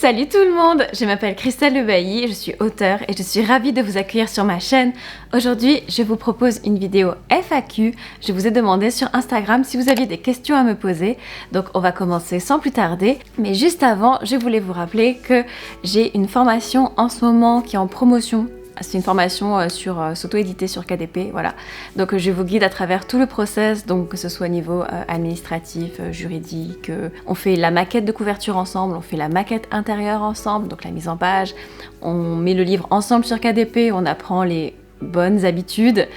Salut tout le monde, je m'appelle Christelle Lebailly, je suis auteure et je suis ravie de vous accueillir sur ma chaîne. Aujourd'hui, je vous propose une vidéo FAQ. Je vous ai demandé sur Instagram si vous aviez des questions à me poser. Donc on va commencer sans plus tarder. Mais juste avant, je voulais vous rappeler que j'ai une formation en ce moment qui est en promotion. C'est une formation sur s'auto-éditer sur KDP, voilà. Donc je vous guide à travers tout le process, donc que ce soit au niveau administratif, juridique. On fait la maquette de couverture ensemble, on fait la maquette intérieure ensemble, donc la mise en page. On met le livre ensemble sur KDP, on apprend les bonnes habitudes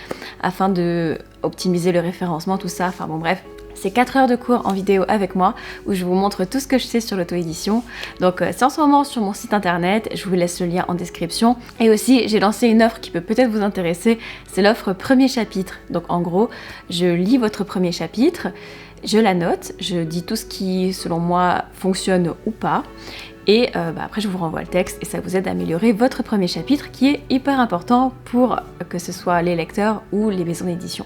afin de optimiser le référencement, tout ça. Enfin bon bref. C'est 4 heures de cours en vidéo avec moi où je vous montre tout ce que je sais sur l'auto-édition. Donc c'est en ce moment sur mon site internet, je vous laisse le lien en description. Et aussi j'ai lancé une offre qui peut peut-être vous intéresser, c'est l'offre premier chapitre. Donc en gros, je lis votre premier chapitre, je la note, je dis tout ce qui selon moi fonctionne ou pas. Et après je vous renvoie le texte et ça vous aide à améliorer votre premier chapitre qui est hyper important pour que ce soit les lecteurs ou les maisons d'édition.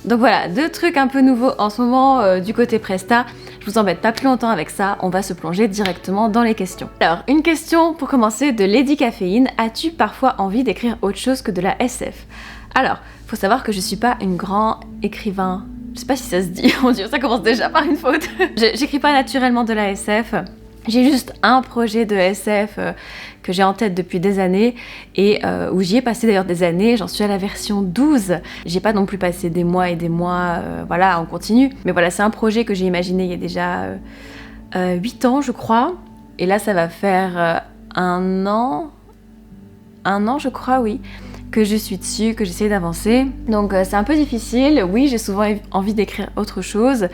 Donc voilà, 2 trucs un peu nouveaux en ce moment du côté Presta. Je vous embête pas plus longtemps avec ça, on va se plonger directement dans les questions. Alors, une question pour commencer de Lady Caféine. As-tu parfois envie d'écrire autre chose que de la SF? Alors, faut savoir que je suis pas une grande écrivain. Je sais pas si ça se dit, mon dieu, ça commence déjà par une faute. J'écris pas naturellement de la SF. J'ai juste un projet de SF que j'ai en tête depuis des années et où j'y ai passé d'ailleurs des années, j'en suis à la version 12. J'ai pas non plus passé des mois et des mois, voilà, on continue. Mais voilà, c'est un projet que j'ai imaginé il y a déjà 8 ans je crois. Et là ça va faire un an je crois, oui, que je suis dessus, que j'essaie d'avancer. Donc c'est un peu difficile, oui j'ai souvent envie d'écrire autre chose.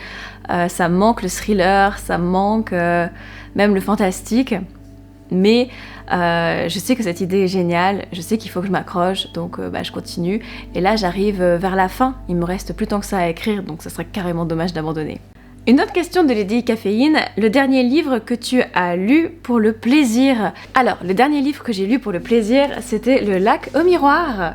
Ça me manque le thriller, ça me manque même le fantastique. Mais je sais que cette idée est géniale, je sais qu'il faut que je m'accroche, donc je continue. Et là j'arrive vers la fin, il me reste plus tant que ça à écrire, donc ça serait carrément dommage d'abandonner. Une autre question de Lady Caféine, le dernier livre que tu as lu pour le plaisir? Alors, le dernier livre que j'ai lu pour le plaisir, c'était Le lac au miroir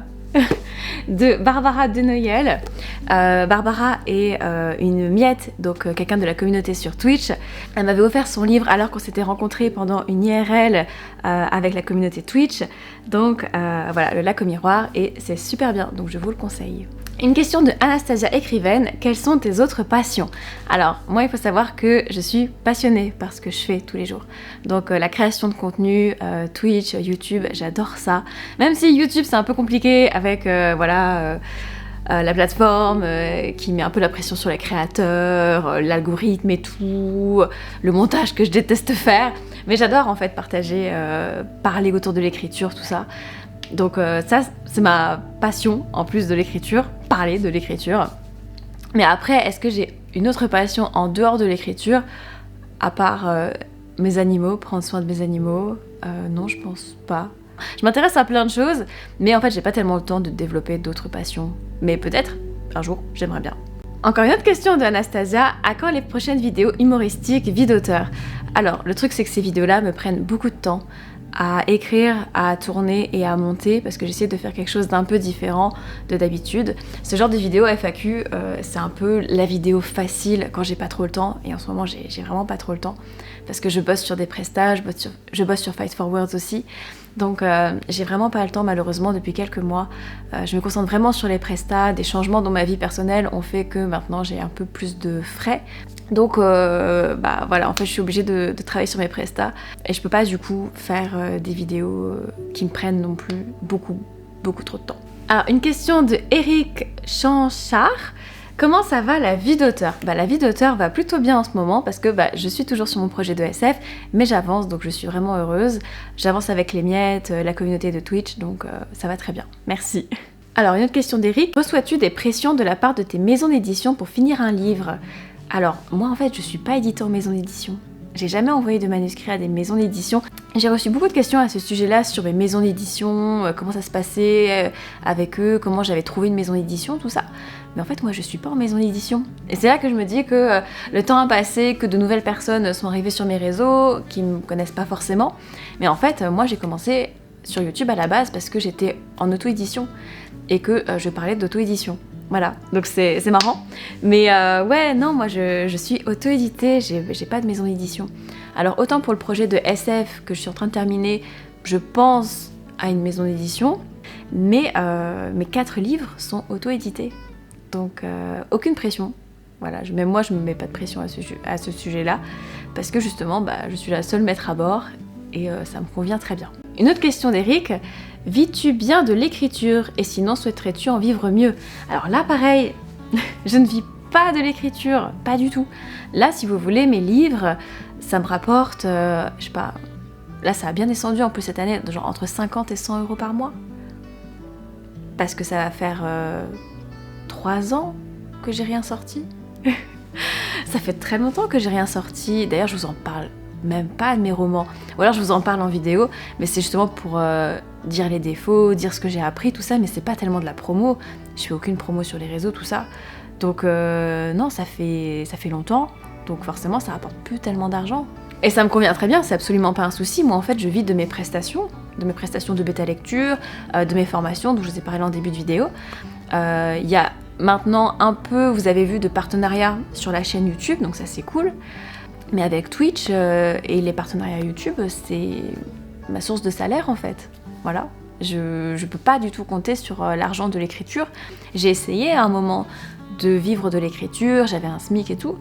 de Barbara Denoyel. Barbara est une miette, donc quelqu'un de la communauté sur Twitch. Elle m'avait offert son livre alors qu'on s'était rencontrés pendant une IRL avec la communauté Twitch. Donc voilà, Le lac au miroir, et c'est super bien, donc je vous le conseille. Une question de Anastasia écrivaine, quelles sont tes autres passions? Alors, moi il faut savoir que je suis passionnée par ce que je fais tous les jours. Donc la création de contenu, Twitch, YouTube, j'adore ça. Même si YouTube c'est un peu compliqué avec la plateforme qui met un peu la pression sur les créateurs, l'algorithme et tout, le montage que je déteste faire. Mais j'adore en fait partager, parler autour de l'écriture, tout ça. Donc ça, c'est ma passion en plus de l'écriture, parler de l'écriture. Mais après, est-ce que j'ai une autre passion en dehors de l'écriture, à part mes animaux, prendre soin de mes animaux? Non, je pense pas. Je m'intéresse à plein de choses, mais en fait, j'ai pas tellement le temps de développer d'autres passions. Mais peut-être, un jour, j'aimerais bien. Encore une autre question de Anastasia, à quand les prochaines vidéos humoristiques vie d'auteur? Alors, le truc c'est que ces vidéos-là me prennent beaucoup de temps à écrire, à tourner et à monter parce que j'essaie de faire quelque chose d'un peu différent de d'habitude. Ce genre de vidéo FAQ, c'est un peu la vidéo facile quand j'ai pas trop le temps, et en ce moment j'ai vraiment pas trop le temps parce que je bosse sur des prestats, je bosse sur Fight for Words aussi. Donc j'ai vraiment pas le temps malheureusement depuis quelques mois. Je me concentre vraiment sur les prestats, des changements dans ma vie personnelle ont fait que maintenant j'ai un peu plus de frais. Donc voilà, en fait je suis obligée de travailler sur mes prestats et je peux pas du coup faire des vidéos qui me prennent non plus beaucoup trop de temps. Alors une question de Eric Chanchard. Comment ça va la vie d'auteur? La vie d'auteur va plutôt bien en ce moment parce que je suis toujours sur mon projet de SF, mais j'avance, donc je suis vraiment heureuse. J'avance avec les miettes, la communauté de Twitch, donc ça va très bien. Merci. Alors une autre question d'Eric. Reçois-tu des pressions de la part de tes maisons d'édition pour finir un livre? Alors moi en fait je suis pas éditeur maison d'édition. J'ai jamais envoyé de manuscrit à des maisons d'édition. J'ai reçu beaucoup de questions à ce sujet-là sur mes maisons d'édition, comment ça se passait avec eux, comment j'avais trouvé une maison d'édition, tout ça. Mais en fait, moi, je suis pas en maison d'édition. Et c'est là que je me dis que le temps a passé, que de nouvelles personnes sont arrivées sur mes réseaux, qui me connaissent pas forcément. Mais en fait, moi, j'ai commencé sur YouTube à la base parce que j'étais en auto-édition et que je parlais d'auto-édition. Voilà, donc c'est marrant. Mais ouais, non, moi je suis auto-éditée, j'ai pas de maison d'édition. Alors autant pour le projet de SF que je suis en train de terminer, je pense à une maison d'édition, mais mes 4 livres sont auto-édités. Donc aucune pression. Voilà, même moi je me mets pas de pression à ce sujet-là, parce que justement je suis la seule maître à bord et ça me convient très bien. Une autre question d'Eric, vis-tu bien de l'écriture et sinon souhaiterais-tu en vivre mieux? Alors là pareil, je ne vis pas de l'écriture, pas du tout. Là si vous voulez mes livres, ça me rapporte, je sais pas, là ça a bien descendu en plus cette année, genre entre 50 et 100 euros par mois. Parce que ça va faire 3 ans que j'ai rien sorti. Ça fait très longtemps que j'ai rien sorti. D'ailleurs, je vous en parle même pas de mes romans. Ou alors je vous en parle en vidéo, mais c'est justement pour dire les défauts, dire ce que j'ai appris, tout ça, mais c'est pas tellement de la promo. Je fais aucune promo sur les réseaux, tout ça. Donc non, ça fait longtemps. Donc forcément, ça rapporte plus tellement d'argent. Et ça me convient très bien, c'est absolument pas un souci. Moi, en fait, je vis de mes prestations de bêta lecture, de mes formations, dont je vous ai parlé en début de vidéo. Il y a maintenant un peu, vous avez vu, de partenariats sur la chaîne YouTube, donc ça c'est cool. Mais avec Twitch et les partenariats YouTube, c'est ma source de salaire en fait. Voilà. Je peux pas du tout compter sur l'argent de l'écriture. J'ai essayé à un moment de vivre de l'écriture, j'avais un SMIC et tout,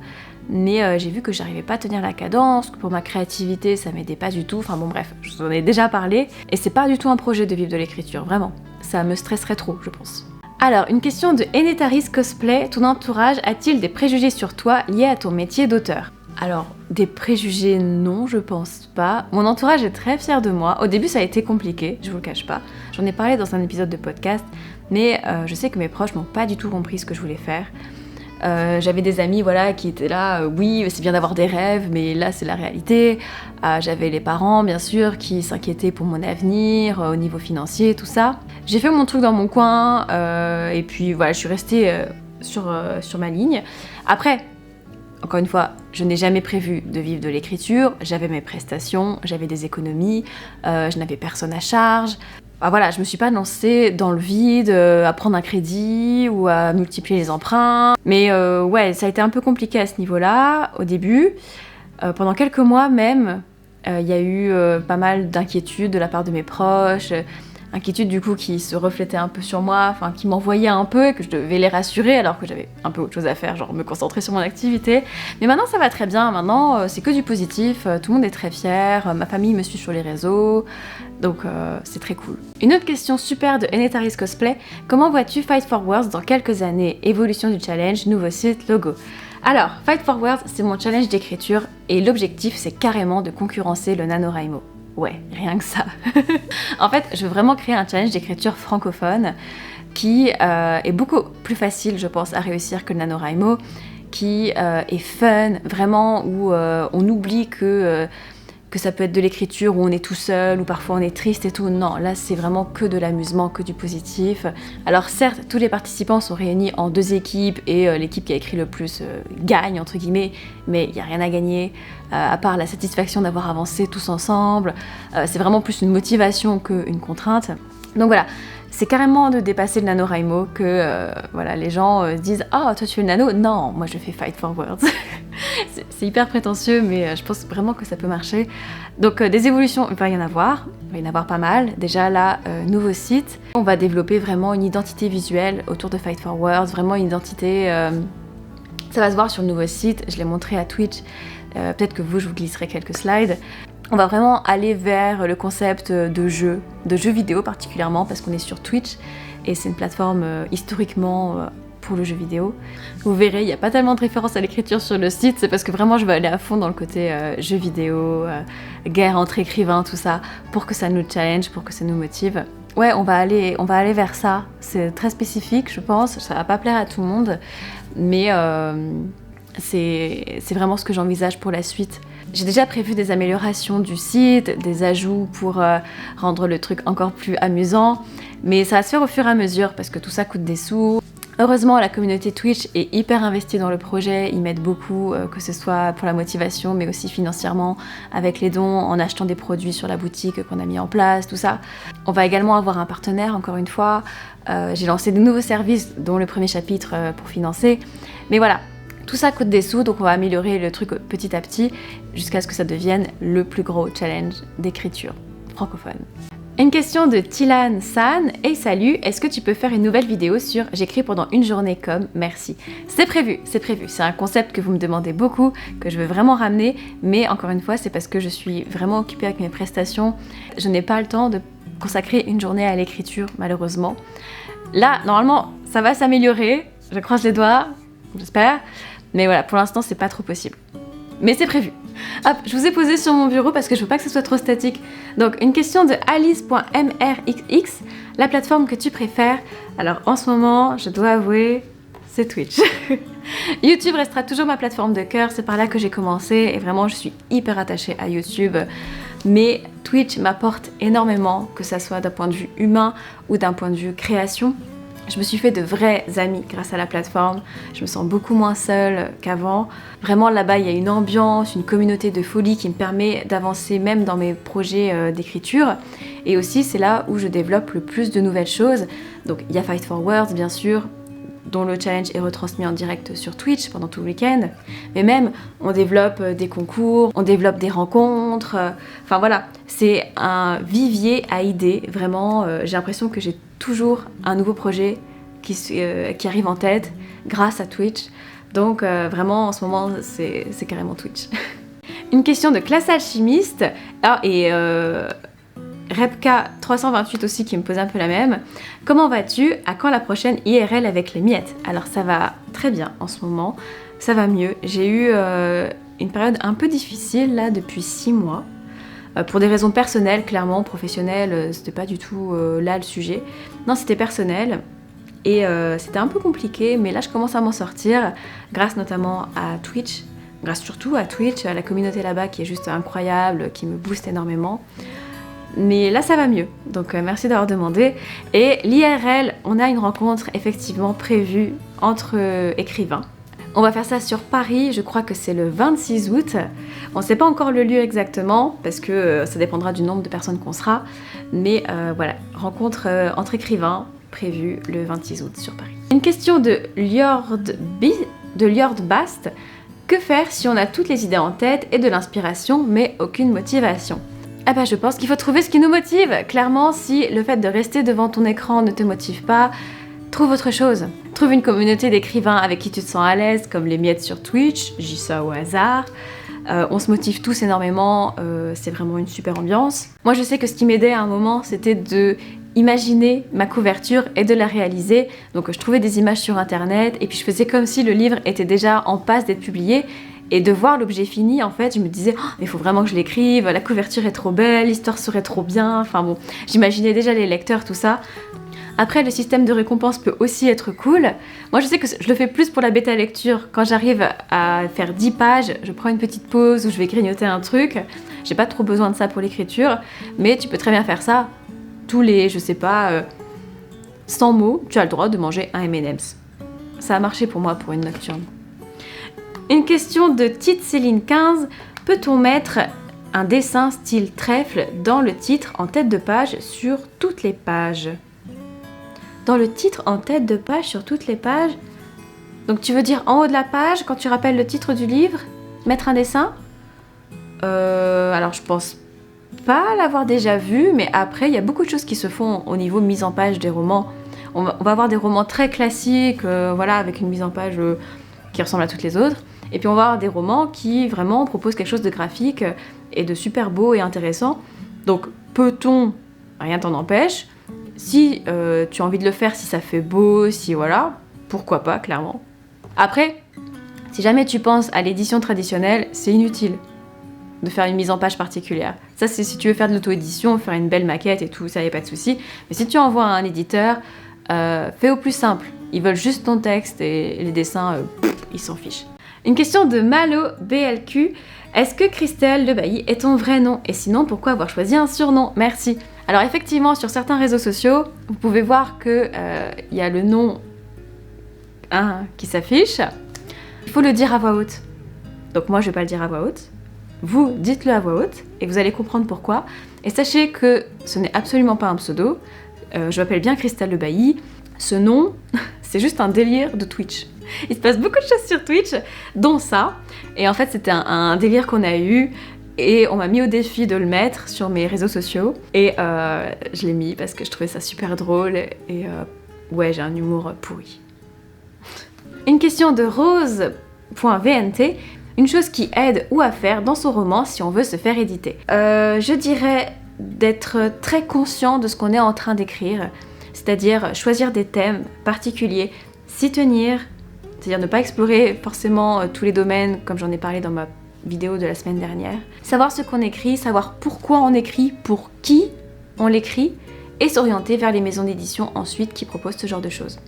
mais j'ai vu que j'arrivais pas à tenir la cadence, que pour ma créativité ça m'aidait pas du tout, enfin bon bref, je vous en ai déjà parlé, et c'est pas du tout un projet de vivre de l'écriture, vraiment. Ça me stresserait trop, je pense. Alors, une question de Enetaris Cosplay, ton entourage a-t-il des préjugés sur toi liés à ton métier d'auteur? Alors, des préjugés, non, je pense pas. Mon entourage est très fier de moi. Au début, ça a été compliqué, je vous le cache pas. J'en ai parlé dans un épisode de podcast, mais je sais que mes proches n'ont pas du tout compris ce que je voulais faire. J'avais des amis voilà, qui étaient là, oui, c'est bien d'avoir des rêves, mais là, c'est la réalité. J'avais les parents, bien sûr, qui s'inquiétaient pour mon avenir, au niveau financier, tout ça. J'ai fait mon truc dans mon coin, et puis voilà, je suis restée sur ma ligne. Après, encore une fois, je n'ai jamais prévu de vivre de l'écriture, j'avais mes prestations, j'avais des économies, je n'avais personne à charge. Voilà, je me suis pas lancée dans le vide, à prendre un crédit ou à multiplier les emprunts. Mais ouais, ça a été un peu compliqué à ce niveau-là, au début. Pendant quelques mois même, il y a eu pas mal d'inquiétudes de la part de mes proches, inquiétudes du coup qui se reflétaient un peu sur moi, enfin qui m'envoyaient un peu, et que je devais les rassurer alors que j'avais un peu autre chose à faire, genre me concentrer sur mon activité. Mais maintenant ça va très bien, maintenant c'est que du positif, tout le monde est très fier, ma famille me suit sur les réseaux, donc c'est très cool. Une autre question super de Enetaris Cosplay, comment vois-tu Fight for Words dans quelques années? Évolution du challenge, nouveau site, logo. Alors, Fight for Words, c'est mon challenge d'écriture, et l'objectif c'est carrément de concurrencer le NaNoWriMo. Ouais, rien que ça. En fait, je veux vraiment créer un challenge d'écriture francophone qui est beaucoup plus facile, je pense, à réussir que le NaNoWriMo, qui est fun, vraiment, où on oublie que ça peut être de l'écriture où on est tout seul, ou parfois on est triste et tout. Non, là c'est vraiment que de l'amusement, que du positif. Alors certes, tous les participants sont réunis en 2 équipes et l'équipe qui a écrit le plus gagne, entre guillemets, mais il n'y a rien à gagner, à part la satisfaction d'avoir avancé tous ensemble. C'est vraiment plus une motivation qu'une contrainte. Donc voilà, c'est carrément de dépasser le NaNoWriMo que voilà, les gens disent « Ah, oh, toi tu fais le nano ?» Non, moi je fais Fight for Words. C'est hyper prétentieux, mais je pense vraiment que ça peut marcher. Donc des évolutions, il va y en avoir pas mal. Déjà là, nouveau site. On va développer vraiment une identité visuelle autour de Fight for Words, vraiment une identité... ça va se voir sur le nouveau site, je l'ai montré à Twitch. Peut-être que je vous glisserai quelques slides. On va vraiment aller vers le concept de jeux vidéo particulièrement, parce qu'on est sur Twitch et c'est une plateforme historiquement pour le jeu vidéo. Vous verrez, il n'y a pas tellement de références à l'écriture sur le site, c'est parce que vraiment je veux aller à fond dans le côté jeu vidéo, guerre entre écrivains, tout ça, pour que ça nous challenge, pour que ça nous motive. Ouais, on va aller vers ça. C'est très spécifique, je pense, ça va pas plaire à tout le monde, mais c'est vraiment ce que j'envisage pour la suite. J'ai déjà prévu des améliorations du site, des ajouts pour rendre le truc encore plus amusant, mais ça va se faire au fur et à mesure parce que tout ça coûte des sous. Heureusement, la communauté Twitch est hyper investie dans le projet, ils m'aident beaucoup, que ce soit pour la motivation, mais aussi financièrement, avec les dons, en achetant des produits sur la boutique qu'on a mis en place, tout ça. On va également avoir un partenaire, encore une fois. J'ai lancé de nouveaux services, dont le premier chapitre pour financer. Mais voilà, Tout ça coûte des sous, donc on va améliorer le truc petit à petit jusqu'à ce que ça devienne le plus gros challenge d'écriture francophone. Une question de Tilan San. Hey salut, est-ce que tu peux faire une nouvelle vidéo sur j'écris pendant une journée comme merci? C'est prévu, c'est prévu. C'est un concept que vous me demandez beaucoup, que je veux vraiment ramener, mais encore une fois, c'est parce que je suis vraiment occupée avec mes prestations. Je n'ai pas le temps de consacrer une journée à l'écriture, malheureusement. Là, normalement, ça va s'améliorer. Je croise les doigts, j'espère. Mais voilà, pour l'instant, c'est pas trop possible. Mais c'est prévu. Hop, je vous ai posé sur mon bureau parce que je veux pas que ce soit trop statique. Donc, une question de alice.mrxx, la plateforme que tu préfères. Alors, en ce moment, je dois avouer, c'est Twitch. YouTube restera toujours ma plateforme de cœur, c'est par là que j'ai commencé et vraiment, je suis hyper attachée à YouTube. Mais Twitch m'apporte énormément, que ça soit d'un point de vue humain ou d'un point de vue création. Je me suis fait de vrais amis grâce à la plateforme, je me sens beaucoup moins seule qu'avant. Vraiment là-bas il y a une ambiance, une communauté de folie qui me permet d'avancer même dans mes projets d'écriture. Et aussi c'est là où je développe le plus de nouvelles choses. Donc il y a Fight for Words bien sûr, dont le challenge est retransmis en direct sur Twitch pendant tout le week-end. Mais même, on développe des concours, on développe des rencontres. Enfin voilà, c'est un vivier à idées. Vraiment, j'ai l'impression que j'ai toujours un nouveau projet qui arrive en tête grâce à Twitch. Donc vraiment, en ce moment, c'est carrément Twitch. Une question de classe alchimiste. Ah, et Repka 328 aussi qui me pose un peu la même. Comment vas-tu? À quand la prochaine IRL avec les miettes? Alors ça va très bien en ce moment, ça va mieux. J'ai eu une période un peu difficile là depuis 6 mois. Pour des raisons personnelles, clairement, professionnelles, c'était pas du tout là le sujet. Non, c'était personnel. Et c'était un peu compliqué, mais là je commence à m'en sortir, grâce notamment à Twitch. Grâce surtout à Twitch, à la communauté là-bas qui est juste incroyable, qui me booste énormément. Mais là ça va mieux, donc merci d'avoir demandé. Et l'IRL, on a une rencontre effectivement prévue entre écrivains. On va faire ça sur Paris, je crois que c'est le 26 août. On ne sait pas encore le lieu exactement, parce que ça dépendra du nombre de personnes qu'on sera. Mais voilà, rencontre entre écrivains prévue le 26 août sur Paris. Une question de Liord Bast. Que faire si on a toutes les idées en tête et de l'inspiration, mais aucune motivation? Ah bah je pense qu'il faut trouver ce qui nous motive. Clairement, si le fait de rester devant ton écran ne te motive pas, trouve autre chose. Trouve une communauté d'écrivains avec qui tu te sens à l'aise, comme les miettes sur Twitch, je dis ça au hasard. On se motive tous énormément, c'est vraiment une super ambiance. Moi je sais que ce qui m'aidait à un moment, c'était de imaginer ma couverture et de la réaliser. Donc je trouvais des images sur internet et puis je faisais comme si le livre était déjà en passe d'être publié. Et de voir l'objet fini, en fait, je me disais, oh, mais il faut vraiment que je l'écrive, la couverture est trop belle, l'histoire serait trop bien, enfin bon, j'imaginais déjà les lecteurs, tout ça. Après, le système de récompense peut aussi être cool. Moi, je sais que je le fais plus pour la bêta lecture. Quand j'arrive à faire 10 pages, je prends une petite pause où je vais grignoter un truc. J'ai pas trop besoin de ça pour l'écriture, mais tu peux très bien faire ça. Tous les, je sais pas, 100 mots, tu as le droit de manger un M&M's. Ça a marché pour moi pour une nocturne. Une question de Tite Céline 15. Peut-on mettre un dessin style trèfle dans le titre en tête de page sur toutes les pages? Dans le titre en tête de page sur toutes les pages? Donc tu veux dire en haut de la page, quand tu rappelles le titre du livre, mettre un dessin? Alors je pense pas l'avoir déjà vu, mais après il y a beaucoup de choses qui se font au niveau mise en page des romans. On va avoir des romans très classiques, voilà, avec une mise en page qui ressemble à toutes les autres. Et puis on va avoir des romans qui vraiment proposent quelque chose de graphique et de super beau et intéressant. Donc peut-on, rien t'en empêche, si tu as envie de le faire, si ça fait beau, si voilà, pourquoi pas, clairement. Après, si jamais tu penses à l'édition traditionnelle, c'est inutile de faire une mise en page particulière. Ça c'est si tu veux faire de l'auto-édition, faire une belle maquette et tout, ça y a pas de souci. Mais si tu envoies à un éditeur, fais au plus simple. Ils veulent juste ton texte et les dessins, ils s'en fichent. Une question de Malo BLQ. Est-ce que Christelle Lebailly est ton vrai nom? Et sinon, pourquoi avoir choisi un surnom? Merci. Alors effectivement, sur certains réseaux sociaux, vous pouvez voir que y a le nom qui s'affiche. Il faut le dire à voix haute. Donc moi, je vais pas le dire à voix haute. Vous, dites-le à voix haute et vous allez comprendre pourquoi. Et sachez que ce n'est absolument pas un pseudo. Je m'appelle bien Christelle Lebailly. Ce nom, c'est juste un délire de Twitch. Il se passe beaucoup de choses sur Twitch, dont ça. Et en fait, c'était un délire qu'on a eu. Et on m'a mis au défi de le mettre sur mes réseaux sociaux. Et je l'ai mis parce que je trouvais ça super drôle. Et ouais, j'ai un humour pourri. Une question de Rose.vnt. Une chose qui aide ou à faire dans son roman si on veut se faire éditer. Je dirais d'être très conscient de ce qu'on est en train d'écrire. C'est-à-dire choisir des thèmes particuliers, s'y tenir, c'est-à-dire ne pas explorer forcément tous les domaines comme j'en ai parlé dans ma vidéo de la semaine dernière. Savoir ce qu'on écrit, savoir pourquoi on écrit, pour qui on l'écrit, et s'orienter vers les maisons d'édition ensuite qui proposent ce genre de choses.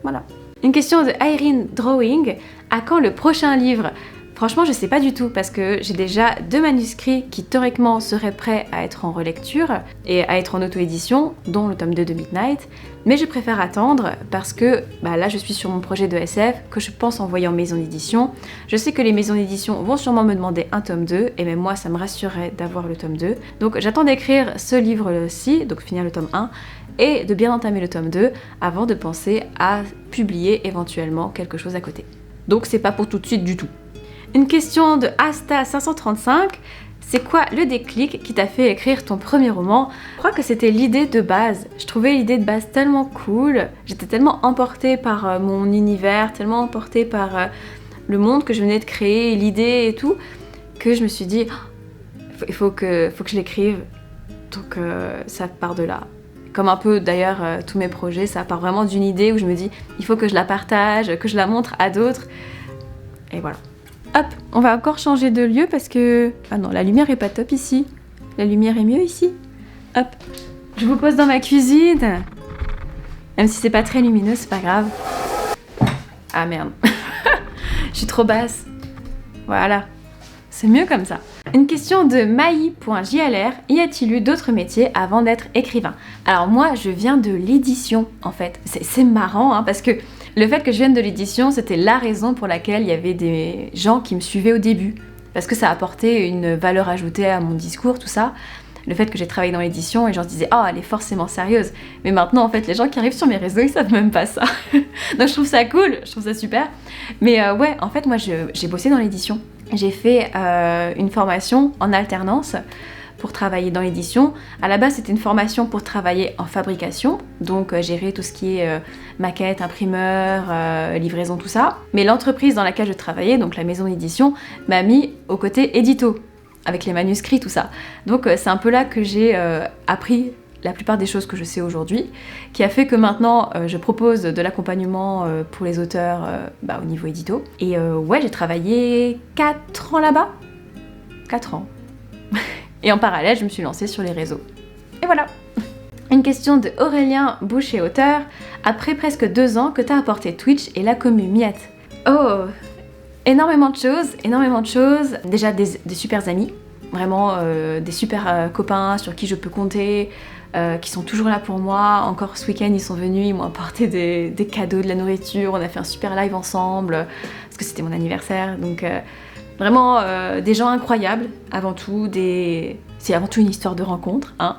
Voilà. Une question de Irene Drawing. À quand le prochain livre ? Franchement, je sais pas du tout parce que j'ai déjà 2 manuscrits qui théoriquement seraient prêts à être en relecture et à être en auto-édition, dont le tome 2 de Midnight, mais je préfère attendre parce que là je suis sur mon projet de SF que je pense envoyer en maison d'édition. Je sais que les maisons d'édition vont sûrement me demander un tome 2 et même moi ça me rassurerait d'avoir le tome 2. Donc j'attends d'écrire ce livre-ci, donc finir le tome 1, et de bien entamer le tome 2 avant de penser à publier éventuellement quelque chose à côté. Donc c'est pas pour tout de suite du tout. Une question de Asta535, c'est quoi le déclic qui t'a fait écrire ton premier roman ? Je crois que c'était l'idée de base. Je trouvais l'idée de base tellement cool, j'étais tellement emportée par mon univers, tellement emportée par le monde que je venais de créer, l'idée et tout, que je me suis dit, il faut que je l'écrive. Donc ça part de là. Comme un peu d'ailleurs tous mes projets, ça part vraiment d'une idée où je me dis, il faut que je la partage, que je la montre à d'autres. Et voilà. Hop, on va encore changer de lieu parce que... Ah non, la lumière est pas top ici. La lumière est mieux ici. Hop, je vous pose dans ma cuisine. Même si c'est pas très lumineux, c'est pas grave. Ah merde. Je suis trop basse. Voilà. C'est mieux comme ça. Une question de Maï.jlr. Y a-t-il eu d'autres métiers avant d'être écrivain ? Alors moi, je viens de l'édition en fait. C'est marrant hein, parce que le fait que je vienne de l'édition, c'était la raison pour laquelle il y avait des gens qui me suivaient au début. Parce que ça apportait une valeur ajoutée à mon discours, tout ça. Le fait que j'ai travaillé dans l'édition et les gens se disaient « Oh, elle est forcément sérieuse !» Mais maintenant, en fait, les gens qui arrivent sur mes réseaux, ils savent même pas ça. Donc je trouve ça cool, je trouve ça super. Mais ouais, en fait, moi, j'ai bossé dans l'édition. J'ai fait une formation en alternance pour travailler dans l'édition. À la base, c'était une formation pour travailler en fabrication, donc gérer tout ce qui est maquette, imprimeur, livraison, tout ça. Mais l'entreprise dans laquelle je travaillais, donc la maison d'édition, m'a mis au côté édito, avec les manuscrits, tout ça. Donc c'est un peu là que j'ai appris la plupart des choses que je sais aujourd'hui, qui a fait que maintenant je propose de l'accompagnement pour les auteurs au niveau édito. Et ouais, j'ai travaillé 4 ans là-bas. 4 ans. Et en parallèle, je me suis lancée sur les réseaux. Et voilà. Une question de Aurélien Boucher, auteur. Après presque 2 ans, que t'a apporté Twitch et la commu Miette ? Oh, énormément de choses. Déjà des super amis, vraiment des super copains sur qui je peux compter, qui sont toujours là pour moi. Encore ce week-end, ils sont venus, ils m'ont apporté des cadeaux, de la nourriture, on a fait un super live ensemble, parce que c'était mon anniversaire, donc... Vraiment des gens incroyables, avant tout, c'est avant tout une histoire de rencontre, hein.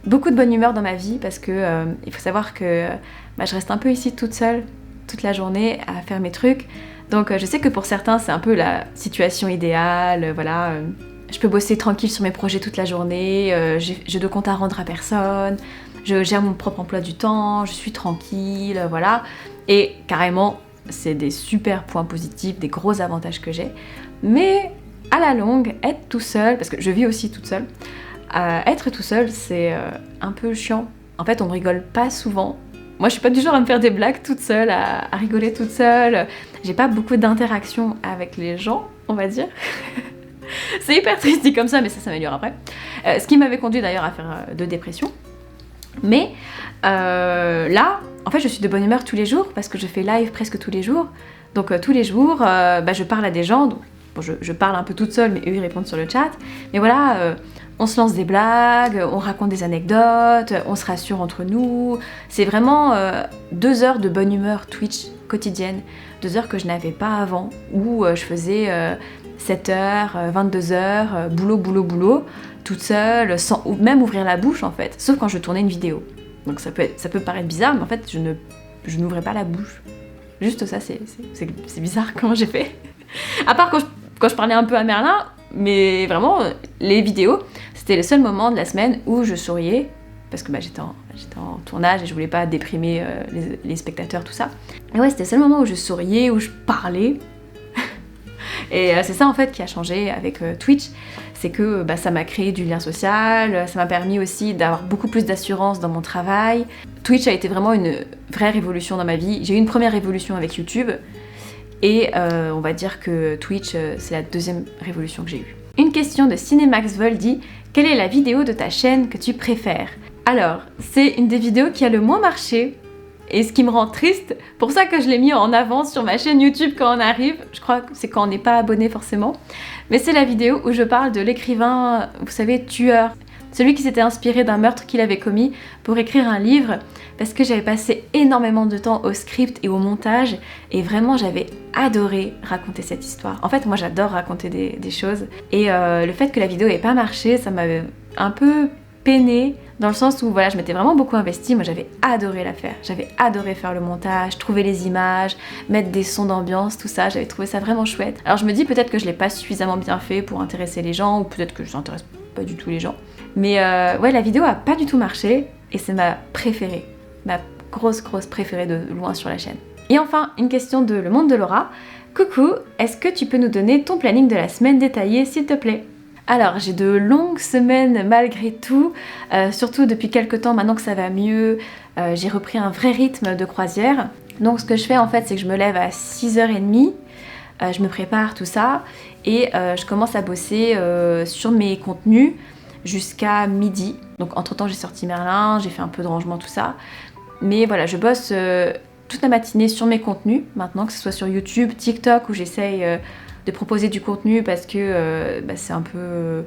Beaucoup de bonne humeur dans ma vie parce que il faut savoir que je reste un peu ici toute seule, toute la journée, à faire mes trucs. Donc je sais que pour certains c'est un peu la situation idéale, voilà. Je peux bosser tranquille sur mes projets toute la journée, j'ai de comptes à rendre à personne, je gère mon propre emploi du temps, je suis tranquille, voilà. Et carrément, c'est des super points positifs, des gros avantages que j'ai. Mais à la longue, être tout seul, parce que je vis aussi toute seule, être tout seul, c'est un peu chiant. En fait, on rigole pas souvent. Moi, je suis pas du genre à me faire des blagues toute seule, à rigoler toute seule. J'ai pas beaucoup d'interaction avec les gens, on va dire. C'est hyper triste dit comme ça, mais ça s'améliore après. Ce qui m'avait conduit d'ailleurs à faire de dépression. Mais là, en fait, je suis de bonne humeur tous les jours parce que je fais live presque tous les jours. Donc tous les jours, je parle à des gens. Donc, bon, je parle un peu toute seule, mais eux ils répondent sur le chat. Mais voilà, on se lance des blagues, on raconte des anecdotes, on se rassure entre nous. C'est vraiment 2 heures de bonne humeur Twitch quotidienne. 2 heures que je n'avais pas avant, où je faisais 7h, 22h, boulot, toute seule, sans même ouvrir la bouche en fait, sauf quand je tournais une vidéo. Donc ça peut paraître bizarre, mais en fait je n'ouvrais pas la bouche. Juste ça, c'est bizarre comment j'ai fait. À part quand je parlais un peu à Merlin, mais vraiment, les vidéos, c'était le seul moment de la semaine où je souriais, parce que j'étais en tournage et je voulais pas déprimer les spectateurs, tout ça. Et ouais, c'était le seul moment où je souriais, où je parlais. Et c'est ça en fait qui a changé avec Twitch, c'est que ça m'a créé du lien social, ça m'a permis aussi d'avoir beaucoup plus d'assurance dans mon travail. Twitch a été vraiment une vraie révolution dans ma vie. J'ai eu une première révolution avec YouTube, et on va dire que Twitch, c'est la deuxième révolution que j'ai eue. Une question de Cinemax dit « Quelle est la vidéo de ta chaîne que tu préfères ?» Alors, c'est une des vidéos qui a le moins marché, et ce qui me rend triste, pour ça que je l'ai mis en avance sur ma chaîne YouTube quand on arrive, je crois que c'est quand on n'est pas abonné forcément, mais c'est la vidéo où je parle de l'écrivain, vous savez, tueur, celui qui s'était inspiré d'un meurtre qu'il avait commis pour écrire un livre, parce que j'avais passé énormément de temps au script et au montage, et vraiment j'avais adoré raconter cette histoire. En fait, moi j'adore raconter des choses, et le fait que la vidéo n'ait pas marché, ça m'avait un peu peinée, dans le sens où voilà, je m'étais vraiment beaucoup investie. Moi j'avais adoré la faire, j'avais adoré faire le montage, trouver les images, mettre des sons d'ambiance, tout ça, j'avais trouvé ça vraiment chouette. Alors je me dis peut-être que je l'ai pas suffisamment bien fait pour intéresser les gens, ou peut-être que je n'intéresse pas du tout les gens. Mais ouais, la vidéo a pas du tout marché, et c'est ma préférée, ma grosse préférée de loin sur la chaîne. Et enfin, une question de Le Monde de Laura. Coucou, est-ce que tu peux nous donner ton planning de la semaine détaillé s'il te plaît ? Alors, j'ai de longues semaines malgré tout, surtout depuis quelques temps maintenant que ça va mieux, j'ai repris un vrai rythme de croisière. Donc ce que je fais en fait, c'est que je me lève à 6h30, je me prépare tout ça, et je commence à bosser sur mes contenus jusqu'à midi. Donc entre temps j'ai sorti Merlin, j'ai fait un peu de rangement, tout ça. Mais voilà, je bosse toute la matinée sur mes contenus, maintenant que ce soit sur YouTube, TikTok, où j'essaye de proposer du contenu parce que c'est un peu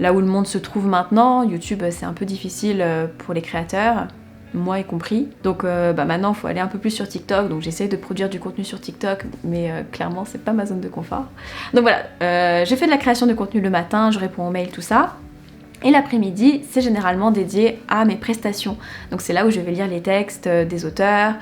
là où le monde se trouve maintenant. YouTube, c'est un peu difficile pour les créateurs, moi y compris. Donc maintenant, il faut aller un peu plus sur TikTok, donc j'essaye de produire du contenu sur TikTok, mais clairement, c'est pas ma zone de confort. Donc voilà, je fais de la création de contenu le matin, je réponds aux mails, tout ça. Et l'après-midi, c'est généralement dédié à mes prestations. Donc c'est là où je vais lire les textes des auteurs,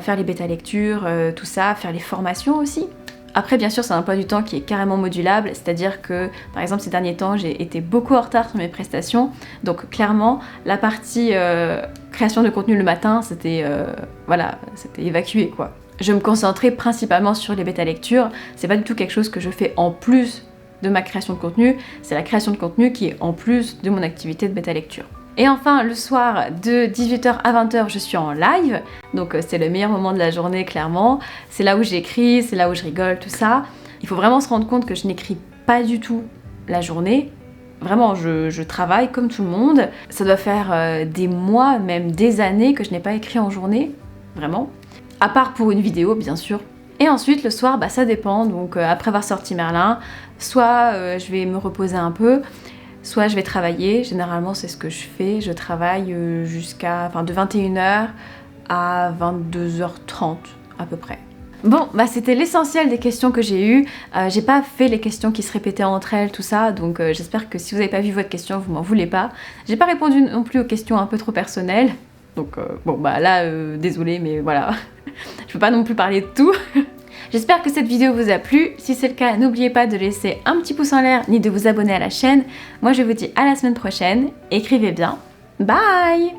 faire les bêta-lectures, tout ça, faire les formations aussi. Après, bien sûr, c'est un emploi du temps qui est carrément modulable, c'est-à-dire que, par exemple, ces derniers temps, j'ai été beaucoup en retard sur mes prestations, donc clairement, la partie création de contenu le matin, c'était c'était évacué, quoi. Je me concentrais principalement sur les bêta-lectures, c'est pas du tout quelque chose que je fais en plus de ma création de contenu, c'est la création de contenu qui est en plus de mon activité de bêta-lecture. Et enfin, le soir, de 18h à 20h, je suis en live, donc c'est le meilleur moment de la journée, clairement. C'est là où j'écris, c'est là où je rigole, tout ça. Il faut vraiment se rendre compte que je n'écris pas du tout la journée. Vraiment, je travaille comme tout le monde. Ça doit faire des mois, même des années que je n'ai pas écrit en journée, vraiment. À part pour une vidéo, bien sûr. Et ensuite, le soir, ça dépend. Donc après avoir sorti Merlin, soit je vais me reposer un peu, soit je vais travailler. Généralement, c'est ce que je fais. Je travaille de 21h à 22h30 à peu près. Bon, c'était l'essentiel des questions que j'ai eues. J'ai pas fait les questions qui se répétaient entre elles, tout ça, donc j'espère que si vous n'avez pas vu votre question, vous m'en voulez pas. J'ai pas répondu non plus aux questions un peu trop personnelles. Donc désolée, mais voilà. Je peux pas non plus parler de tout. J'espère que cette vidéo vous a plu. Si c'est le cas, n'oubliez pas de laisser un petit pouce en l'air ni de vous abonner à la chaîne. Moi, je vous dis à la semaine prochaine. Écrivez bien. Bye!